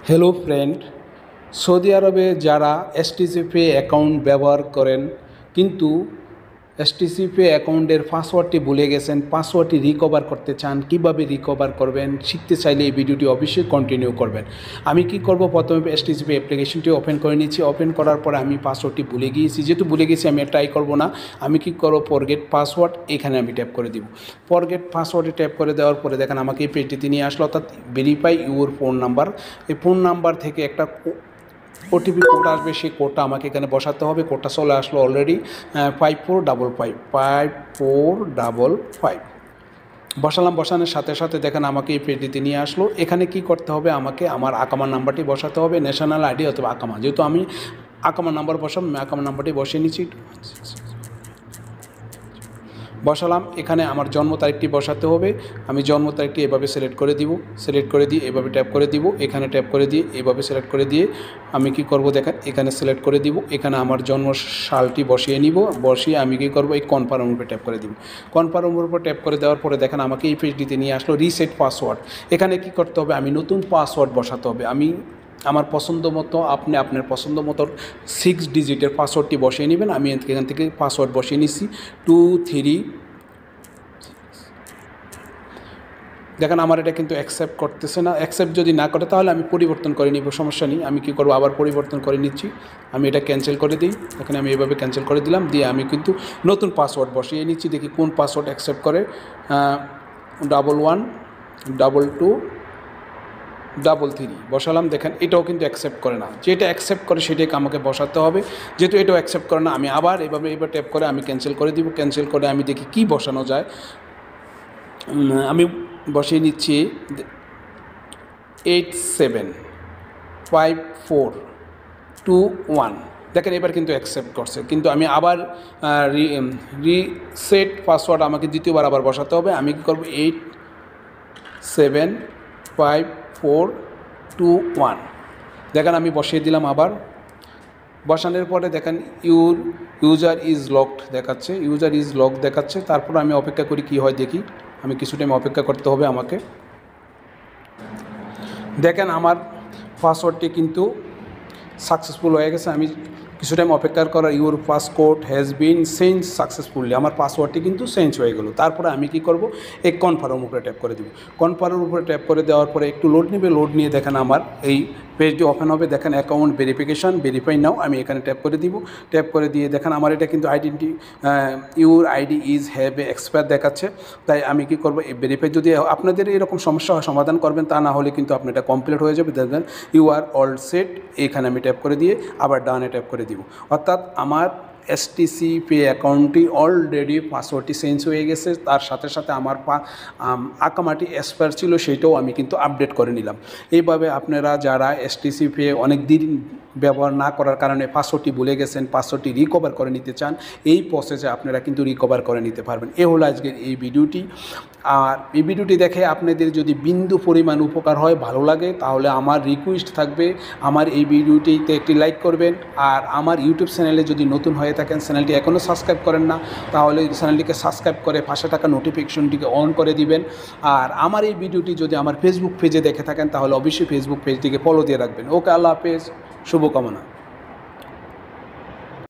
Hello friend, Saudi আরবে যারা STC pay account ব্যবহার করেন কিন্তু এসটিসি পে অ্যাকাউন্টের পাসওয়ার্ডটি ভুলে গেছেন, পাসওয়ার্ডটি রিকভার করতে চান, কিভাবে রিকভার করবেন শিখতে চাইলে এই ভিডিওটি অবশ্যই কন্টিনিউ করবেন। আমি কি করব, প্রথমে এসটিসি পে অ্যাপ্লিকেশনটি ওপেন করে নিচ্ছি। ওপেন করার পরে আমি পাসওয়ার্ডটি ভুলে গিয়েছি, যেহেতু ভুলে গেছি আমি ট্রাই করব না। আমি কি করব, ফরগেট পাসওয়ার্ড এখানে আমি ট্যাপ করে দিব। ফরগেট পাসওয়ার্ডে ট্যাপ করে দেওয়ার পরে দেখেন আমাকে এই পেজটিতে নিয়ে আসলো, অর্থাৎ ভেরিফাই ইউর ফোন নাম্বার। এই ফোন নাম্বার থেকে একটা ওটিপি কোড আসবে, সেই কোডটা আমাকে এখানে বসাতে হবে। কোডটা চলে আসলো অলরেডি 5455 বসালাম। বসানোর সাথে সাথে দেখেন আমাকে এই পেজটিতে নিয়ে আসলো। এখানে কি করতে হবে, আমাকে আমার আকামার নাম্বারটি বসাতে হবে, ন্যাশনাল আইডি অথবা আকামা। যেহেতু আমি আকামার নাম্বার বসাম, আকামার নাম্বারটি বসিয়ে নিচ্ছি। বসালাম। এখানে আমার জন্ম তারিখটি বসাতে হবে। আমি জন্ম তারিখটি এভাবে সিলেক্ট করে দিব, সিলেক্ট করে দিয়ে এভাবে ট্যাপ করে দিব, এখানে ট্যাপ করে দিয়ে এভাবে সিলেক্ট করে দিয়ে আমি কি করব দেখেন এখানে সিলেক্ট করে দিব। এখানে আমার জন্ম সালটি বসিয়ে নিব, বসিয়ে আমি কি করব এই কনফার্মের উপরে ট্যাপ করে দিব। কনফার্মের উপর ট্যাপ করে দেওয়ার পরে দেখেন আমাকে এই পেজটিতে নিয়ে আসলো রিসেট পাসওয়ার্ড। এখানে কি করতে হবে, আমি নতুন পাসওয়ার্ড বসাতে হবে। আমি আমার পছন্দ মতো, আপনি আপনার পছন্দ মতো 6 ডিজিটের পাসওয়ার্ডটি বসিয়ে নেবেন। আমি এখান থেকে পাসওয়ার্ড বসিয়ে নিচ্ছি 23। দেখেন আমার এটা কিন্তু অ্যাকসেপ্ট করতেছে না। অ্যাকসেপ্ট যদি না করে তাহলে আমি পরিবর্তন করে নিব, সমস্যা নেই। আমি কী করবো, আবার পরিবর্তন করে নিচ্ছি। আমি এটা ক্যান্সেল করে দিই। এখানে আমি এভাবে ক্যান্সেল করে দিলাম, দিয়ে আমি কিন্তু নতুন পাসওয়ার্ড বসিয়ে নিচ্ছি। দেখি কোন পাসওয়ার্ড অ্যাকসেপ্ট করে। 112233 বসালাম। দেখেন এটাও কিন্তু অ্যাকসেপ্ট করে না। যেটা অ্যাকসেপ্ট করে সেটাকে আমাকে বসাতে হবে। যেহেতু এটাও অ্যাকসেপ্ট করে না, আমি আবার এবার ট্যাপ করে আমি ক্যান্সেল করে দিব। ক্যান্সেল করে আমি দেখি কি বসানো যায়। আমি বসিয়ে নিচ্ছি 875421। দেখেন এবার কিন্তু অ্যাকসেপ্ট করছে, কিন্তু আমি আবার রিসেট পাসওয়ার্ড আমাকে দ্বিতীয়বার আবার বসাতে হবে। আমি কী করবো, 875421 দেখেন আমি বসিয়ে দিলাম। আবার বসানোর পরে দেখেন ইউজার ইজ লকড দেখাচ্ছে, ইউজার ইজ লক দেখাচ্ছে। তারপর আমি অপেক্ষা করি কি হয় দেখি। আমি কিছু টাইম অপেক্ষা করতে হবে আমাকে। দেখেন আমার পাসওয়ার্ডটি কিন্তু সাকসেসফুল হয়ে গেছে। আমি কিছু টাইম অপেক্ষার করার your passcode has been change successfully, আমার পাসওয়ার্ডটি কিন্তু চেঞ্জ হয়ে গেল। তারপরে আমি কি করব, এই কনফার্মের উপরে ট্যাপ করে দেব। কনফার্মের উপরে ট্যাপ করে দেওয়ার পরে একটু লোড নেবে। লোড নিয়ে দেখেন আমার এই পেজটি ওপেন হবে। দেখেন অ্যাকাউন্ট ভেরিফিকেশান, ভেরিফাই নাও। আমি এখানে ট্যাপ করে দিব। ট্যাপ করে দিয়ে দেখেন আমার এটা কিন্তু your ID is have a expire দেখাচ্ছে। তাই আমি কি করব, এই ভেরিফাই, যদি আপনাদের এরকম সমস্যা হয় সমাধান করবেন, তা না হলে কিন্তু আপনি এটা কমপ্লিট হয়ে যাবে। দেখবেন ইউ আর অল সেট, এখানে আমি ট্যাপ করে দিয়ে আবার ডানে ট্যাপ করে দিব। অর্থাৎ আমার এসটিসি পে অ্যাকাউন্টটি অলরেডি পাসওয়ার্ডটি চেঞ্জ হয়ে গেছে। তার সাথে সাথে আমার আকামাটি এক্সপায়ার ছিল, সেইটাও আমি কিন্তু আপডেট করে নিলাম। এইভাবে আপনারা যারা এসটিসি পে অনেক দিন ব্যবহার না করার কারণে পাসওয়ার্ডটি ভুলে গেছেন, পাসওয়ার্ডটি রিকভার করে নিতে চান, এই প্রসেসে আপনারা কিন্তু রিকভার করে নিতে পারবেন। এ হলো আজকের এই ভিডিওটি। আর এই ভিডিওটি দেখে আপনাদের যদি বিন্দু পরিমাণ উপকার হয়, ভালো লাগে, তাহলে আমার রিকোয়েস্ট থাকবে আমার এই ভিডিওটিতে একটি লাইক করবেন। আর আমার ইউটিউব চ্যানেলে যদি নতুন হয়ে থাকেন, চ্যানেলটি এখনও সাবস্ক্রাইব করেন না, তাহলে চ্যানেলটিকে সাবস্ক্রাইব করে পাশে থাকা নোটিফিকেশনটিকে অন করে দিবেন। আর আমার এই ভিডিওটি যদি আমার ফেসবুক পেজে দেখে থাকেন, তাহলে অবশ্যই ফেসবুক পেজটিকে ফলো দিয়ে রাখবেন। ওকে, আল্লাহ হাফেজ, শুভকামনা।